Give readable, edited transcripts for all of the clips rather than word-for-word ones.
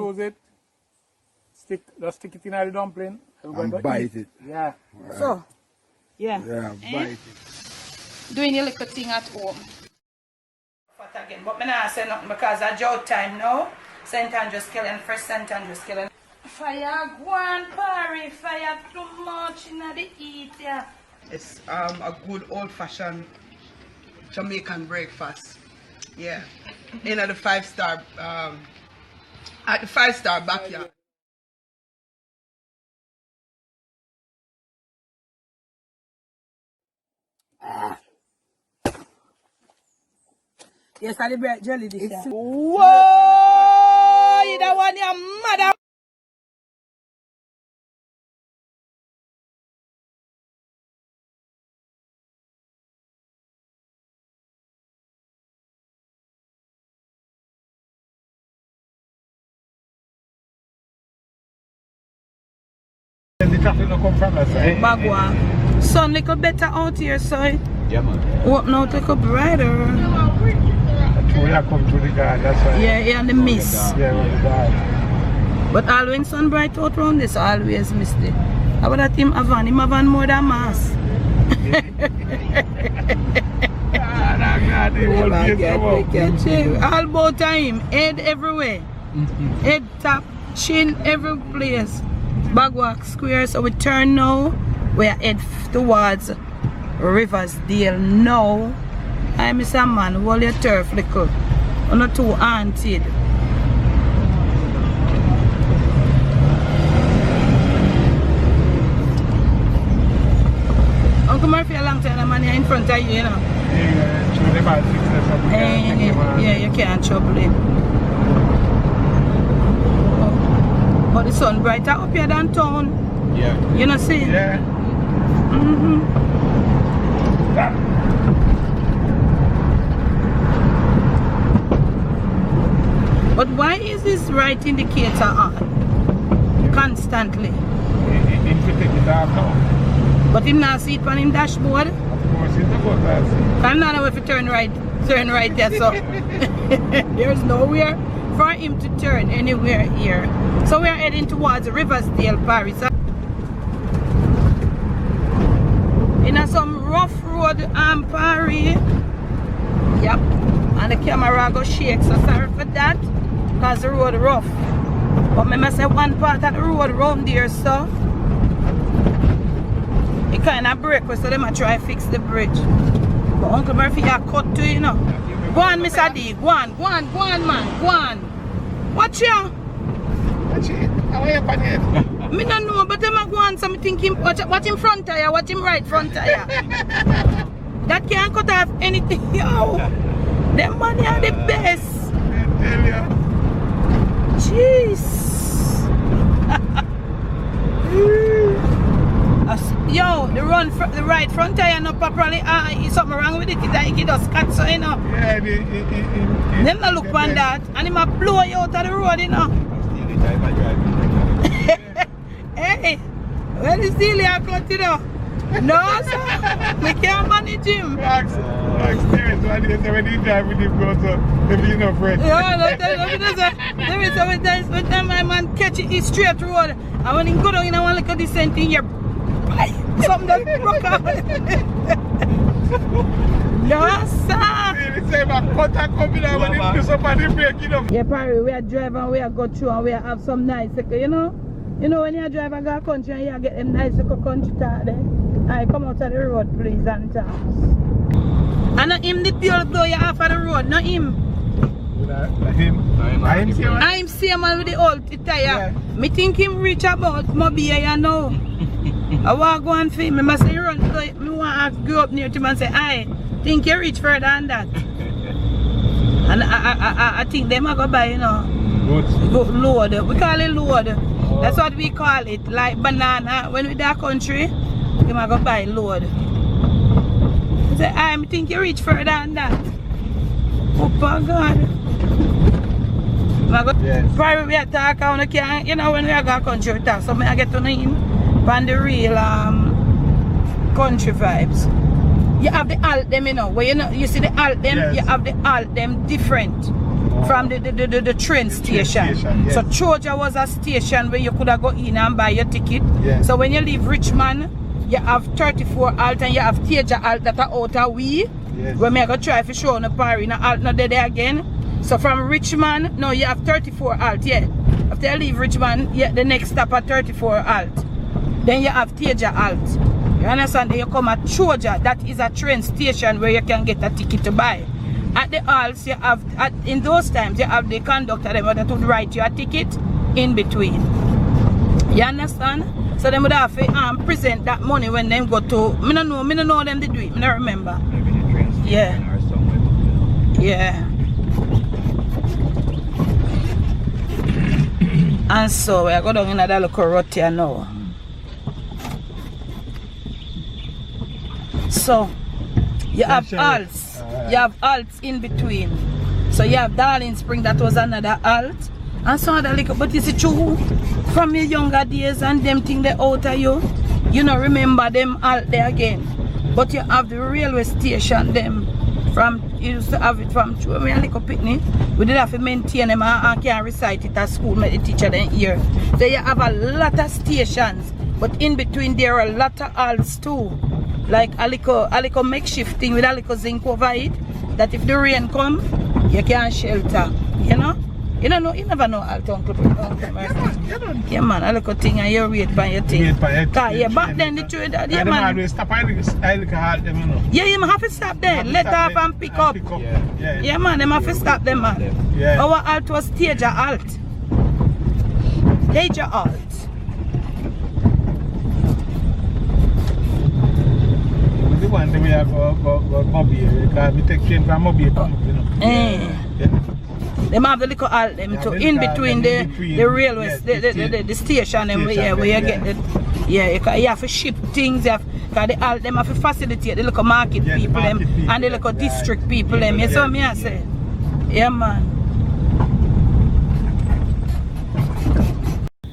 close it. Just stick it in the dumpling. And bite it. Yeah. Right. So, yeah. Yeah, bite it. Doing your little thing at home. Again, but I'm not saying nothing because I joke time now. St. Andrew's killing, first St. Andrew's killing. Fire, go on, party, fire too much in the eat, yeah. It's a good old-fashioned Jamaican breakfast. Yeah. In at the 5-star at the 5-star backyard. Yes, I the jelly this year. Whoa! You don't want your mother. The traffic no come from that side. Bagua. Sun little better out here, so Yeah, man. open out little brighter. We have come to the garden, that's why. Yeah, and the mist. Yeah, on the garden. But always sun bright out round this, always misty. How about that him have more than mass. All about time, head everywhere. Head top, chin every place. Bagwalk Square, so we turn now. We are head towards Riversdale now. I miss a man, hold your turf little. On not too haunted. Uncle Murphy, a long time the man here in front of you, you know. Yeah, you can't trouble him. But the sun brighter up here than town. Yeah. You know see? Yeah. But why is this right indicator on? Constantly. He could take it off now. But him not see it on him dashboard? Of course, it's about that. I'm not know if you turn right there, so there's nowhere for him to turn anywhere here. So we are heading towards Riversdale Parish. In a some rough road Paris. Yep. And the camera go shake, so sorry for that. Because the road rough. But I must say one part of the road round there, so it kind of break, so they might try to fix the bridge. But Uncle Murphy a cut to, you know. Go on, Mr. D. Go on, man. Go on. Watch ya. Watch it. How are you on it? Me don't know, but I'm go on, so I think him, watch him front tire, watch him right front tire. That can't cut off anything, yo. Them money are the best. I tell you. Jeez. Yo, the right front tire not properly. Is something wrong with it? It just cut so, you know. Yeah, Them not look on that, and him a blow you out of the road, you know. Hey, where is Celia cut, you know? No, sir, we can't manage him. Experience when you drive with him, go so if you know friend. Yeah, there is sometimes when my man catch it, he's straight road, and when he go down in one little descent in here, something that broke out. No, sir. They say my cutter coming out when he do somebody breaking up. Yeah, Parry, we are driving, we are go through, and we have some nice, you know. You know when you drive and go country and you get them nice little country talk there. I come out of the road, please, and thanks. And not him the pure blow you off of the road, not him. I'm same man with the old tire. Yeah. Me think him reach about Mobile, you know. I want to go and film him. I say run, so me want to go up near to him and say, I think you reach further than that. And I think them are going to buy, you know. Go load. We call it load. Oh. That's what we call it. Like banana. When we that country, they might go buy load. I say, I think you reach further than that. Oh my God. Yes. Probably we talk on the can, you know, when we are going country we talk. So I get to know him on the real country vibes. You have the alt them, you know, where you see the alt them, yes. You have the alt them different. from the train station. Yes. So Troja was a station where you could have go in and buy your ticket. Yes. So when you leave Richmond, you have 34 alt and you have Teja alt that are out of we. Yes. When I go try for show no party, no alt not there again. So from Richmond, no, you have 34 alt, yeah. After you leave Richmond, yeah, the next stop at 34 alt. Then you have Teja alt. You understand? Then you come at Troja, that is a train station where you can get a ticket to buy. At the halls, you have, in those times, you have the conductor them that would write you a ticket in between. You understand? So they would have to present that money when they go to, I don't know them to do it, I don't remember. Maybe the train station Yeah. or somewhere. Yeah. And so we are going down in that little rut here now. So you have halts. You have halts in between. So you have Darling Spring, that was another halt. And so other little, but is it true? From your younger days and them thing they out of you don't remember them halt there again. But you have the railway station them from, you used to have it from when we a little picnic. We did have to maintain them and can't recite it at school, make the teacher then hear. So you have a lot of stations, but in between there are a lot of halts too. Like a little makeshift thing with a little zinc over it, that if the rain come, you can shelter. You know? You don't know, you never know halt, Uncle Yeah man, a little thing and you wait by your thing. Yeah, back then the trade, yeah man. Always stop at the halt them, you know. Yeah, you have to stop there, let off and pick up. Yeah man, them have to stop them man. Yeah. Our halt was Teja halt. Teja halt. The one that we have go Mobile, because we take train from Mobile, you know. Them have the little halt them too, in between the railways, the station them where you get the, you have to ship things, because the halt them have to facilitate the little market people them and the little district people them. You saw me I say? Yeah man.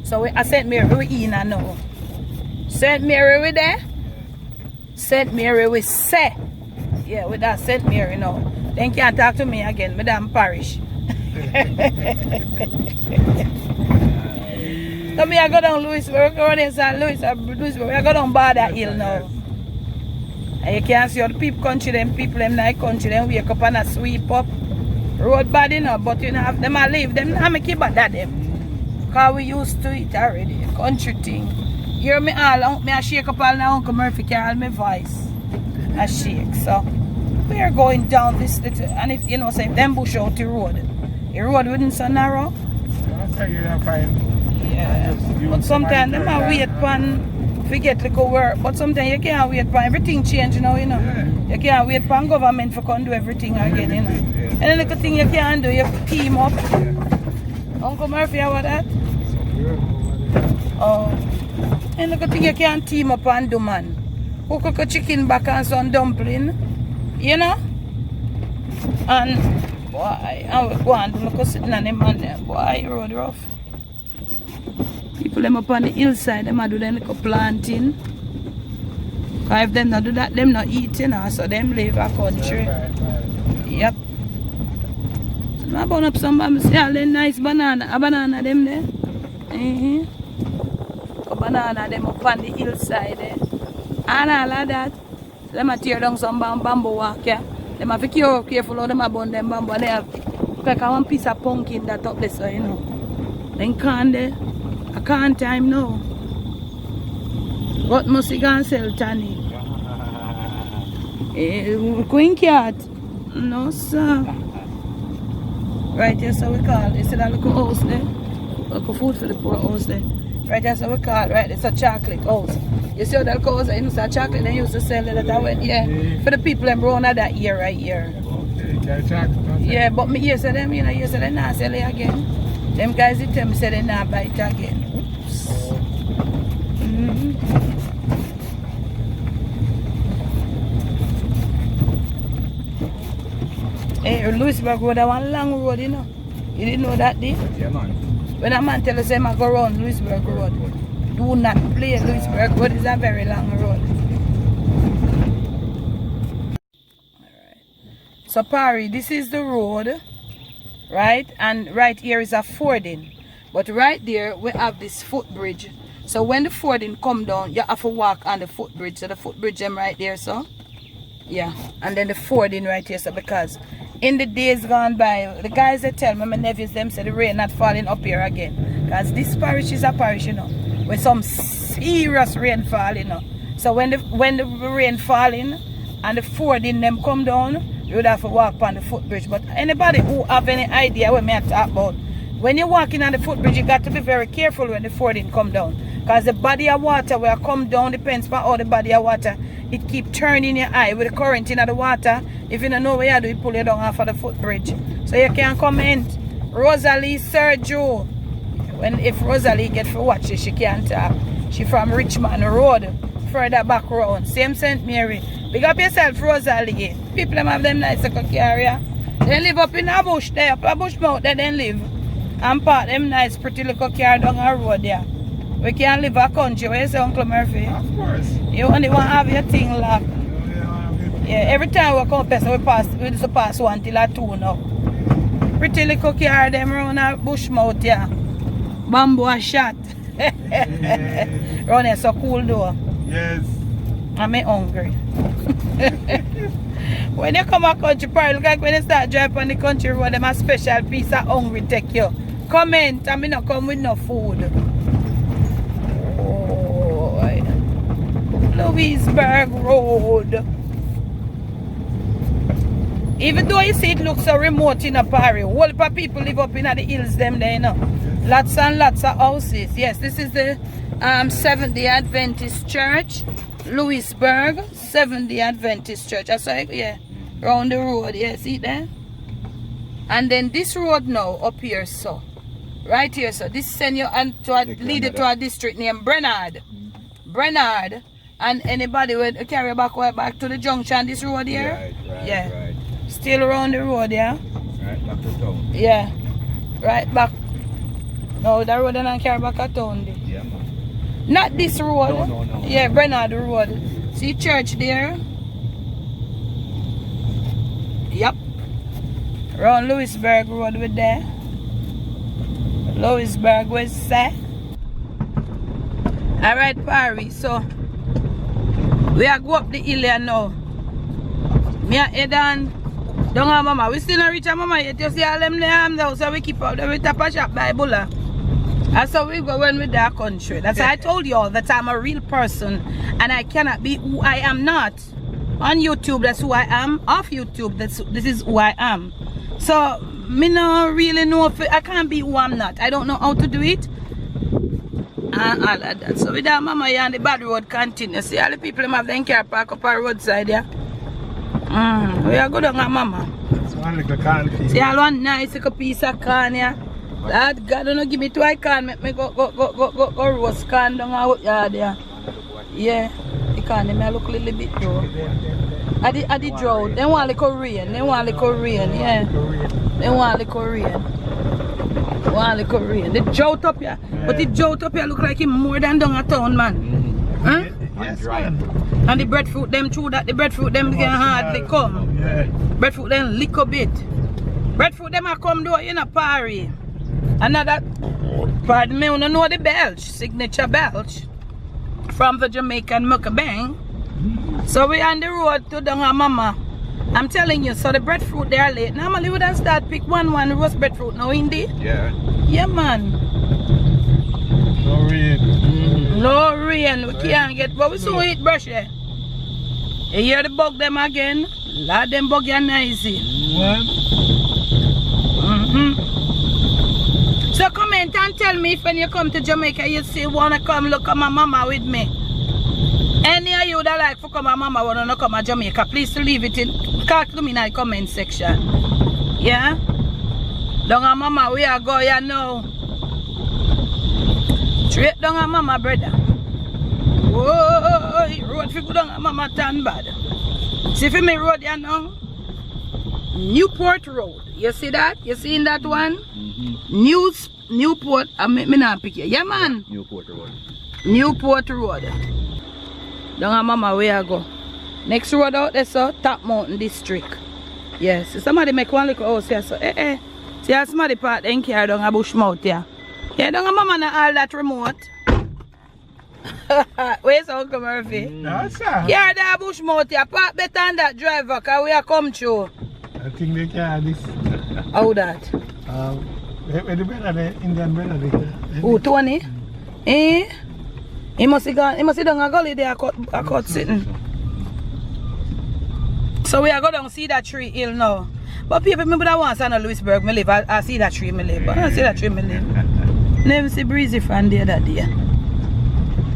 So I St. Mary we in now. St. Mary we there? St. Mary we say. Yeah, with that St. Mary now. Then can't talk to me again, Madam Parish. So me I go down Louisburg, go down St. Louisburg, I go down Border Hill now. And you can see all the people country, them people them night country, them wake up and a sweep up. Road bad enough, but you know have them I leave them, I make it bad at them. Cause we used to it already, country thing. Hear me all, me I shake up all now, Uncle Murphy can hold my voice. I shake, so we are going down this little, and if you know say if them bush out the road wouldn't so narrow. Yeah. But sometimes them are wait pan forget to go work. But sometimes you can't wait pan everything change now, you know. Yeah. You can't wait pan government for come do everything again, you know. Yeah. And the little thing you can do, you team up. Yeah. Uncle Murphy, how about that? Oh. And look at thing you can team up and do man. Cook a chicken back and some dumpling. You know? And boy, I will go and look at sitting on the man there. Boy, road rough. People them up on the hillside, them a do them little planting. Cause if them not do that, them not eat, you know, so them live a country. Yep. So I burn up some nice banana, a banana them there. A banana them up on the hillside there. And all of that. Them a tear down some bamboo walk, yeah. Them have to be careful how them a burn them bamboo. They have like one piece of pumpkin that up there, so you know. Then can't they? I can't time now. What must you go and sell Tani? Queen cat? No sir. Right here, so we call it. You see that little house there? Little food for the poor house there. Right here, so we call it. Right, it's a chocolate house. You see how that house, you know, it's a chocolate they used to sell it that way. Yeah. For the people in Brown that year right here. Yeah, but me hear say them, you know, you say they not sell it again. Them guys they tell me say they not buy it again. Oops. Hey, Louisburg Road, that one long road, you know. You didn't know that, did? Yeah, man. When a man tell us I go around Louisburg Road, do not play Louisburg Road. It's a very long road. Alright. So Parry, this is the road right? And right here is a fording. But right there, we have this footbridge. So when the fording come down, you have to walk on the footbridge. So the footbridge them right there, so. Yeah. And then the fording right here, so because in the days gone by, the guys that tell me, my nephews, them say the rain not falling up here again. Because this parish is a parish, you know, with some serious rainfall, you know. So when the rain falling and the fording them come down, you would have to walk on the footbridge. But anybody who have any idea what I talk about, when you're walking on the footbridge, you got to be very careful when the fording come down. Because the body of water where come down depends on how the body of water, it keep turning your eye with the current in the water. If you don't know what you do, it pull you down off of the footbridge. So you can comment, Rosalie Sergio. If Rosalie get for watch it, she can't talk. She from Richmond Road, further back round. Same St. Mary. Big up yourself, Rosalie. People them have them nice little car. They live up in a bush there, up a bush mouth there they live. And park them nice pretty little car down a road there. We can't live a country. What you say, Uncle Murphy? Of course. You only want to have your thing locked. Yeah, every time we come past, we just pass one till a two now. Pretty little car them around a bush mouth, yeah. Bamboo a shot. Round here so cool though. Yes. I'm hungry. When you come a country park, look like when you start driving on the country road, them a special piece of hungry take you. Comment, and me not come with no food. Oh, Louisburg Road. Even though you see it looks so remote in a Paris, whole lot of people live up in the hills them there, you know. Lots and lots of houses. Yes, this is the Seventh-day Adventist Church, Louisburg, Seventh-day Adventist Church. That's right, yeah. Round the road, yeah, see it there? And then this road now up here, so. Right here, so. This send you and lead you to a district named Brennard. Brennard. And anybody will carry back to the junction, this road here? Right, yeah. right. Still around the road, yeah? Right, back to town. Yeah. Right back. No, that road and carry back to town. Yeah, man. Not this road. No. Yeah, Brennard Road. See church there? Yep. Around Louisburg Road with there. Louisburg West Side. Alright, Paris, so we are go up the hill here now. Me and Edan down our mama. We still not reach our mama yet. You see all them there now, so we keep up there with top of shop by Bulla. That's how we go when we're that country. That's why I told you all that I'm a real person and I cannot be who I am not. On YouTube, that's who I am. Off YouTube, this is who I am. So, me no really know if I can't be who I'm not. I don't know how to do it. And all of that. So with that mama here on the bad road continue. See all the people them have their car park up our roadside here. We are good on our mama. That's one little can. See all one nice little piece of corn here. That God don't give me two I can make me go roast corn down our yard there. Yeah. The corn may look a little bit though. At the drought. They want little rain. They want little rain, yeah. They want little rain. The drought up here. Yeah. But the drought up here look like him more than down a town, man. Huh? Yes, right. And the breadfruit them through that, the breadfruit them can hardly come. Yeah. Breadfruit them lick a bit. Breadfruit them a come though, you know, Paris. Another, pardon me, you don't know the belch, signature belch. From the Jamaican mukbang. So we on the road to down our mama. I'm telling you, so the breadfruit they are late. Normally we don't start pick one roast breadfruit now, indeed. Yeah. Yeah, man. No rain. No rain, we can't get, but we soon eat brush there. You hear the bug them again? Lord, them bug are noisy. So comment and tell me if when you come to Jamaica, you still want to come look at my mama with me. Any of you that like to come and mama want to come to Jamaica, please leave it in, talk to me in the comment section. Yeah? Down a mama, we are going here now. Straight down a mama, brother. Whoa, road for go down a mama turn bad. See for me road here now? Newport Road. You see that? You see in that one? Newport, me not pick you. Yeah, man. Newport Road. Newport Road. Down a mama, where I go. Next road out there, so Top Mountain District. Yes, somebody make one little house here, so see See a smarty part then carry down a bush mouth here. Yeah, don't mama na all that remote. Where's Uncle Murphy? No, sir. Carry that bush mouth here. Park better than that driver cause we are come through. I think they can this. How that? Where the brother, the Indian brother, they can. Oh, Tony? Eh? He must have done a gully there, a cut sitting. So we are going to see that tree hill now. But people, remember that once I know Louisburg, me live. I see that tree, me live. But I don't see that tree, me live. Never see breezy from there that day.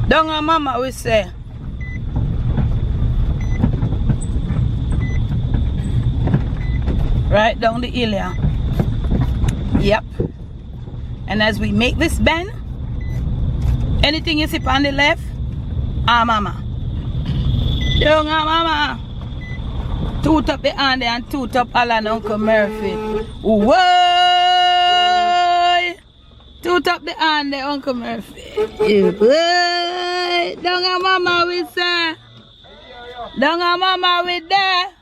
Down our mama, we say. Right down the hill here. Yep. And as we make this bend, anything you see on the left, mama. Young mama. Toot up the hand and toot up Alan Uncle Murphy. Whoa! Toot up the hand there, Uncle Murphy. Whoa! Down a mama with say. Down a mama with there.